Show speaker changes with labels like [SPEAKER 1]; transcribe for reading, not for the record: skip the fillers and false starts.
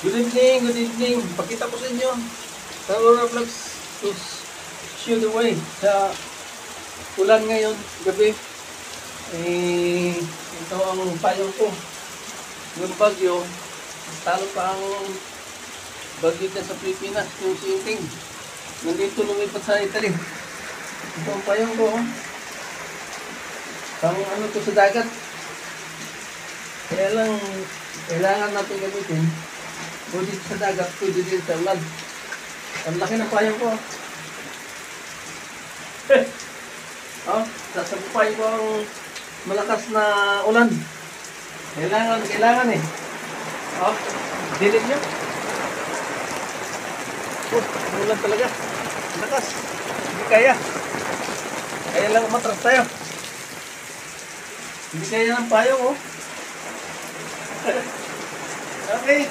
[SPEAKER 1] Good evening, good evening. Pakita ko sa inyo sa Aurora Vlogs to show the way sa ulan ngayon, gabi. Ito ang payong ko. Yung bagyo, talo pa ang bagyo dyan sa Pilipinas, yung sinking. Nandito lumipat sa Italy. Ito ang payong ko. Pang ano to sa dagat. Kaya lang, kailangan natin gamitin. Pwede sa dagat, pwede din sa ulan. Ang laki ng payong ko. Sasagupay ko ang malakas na ulan. Kailangan eh. Dilim nyo. Ulan talaga. Lakas. Hindi kaya. Kaya lang umatras tayo. Hindi kaya ng payong, Okay.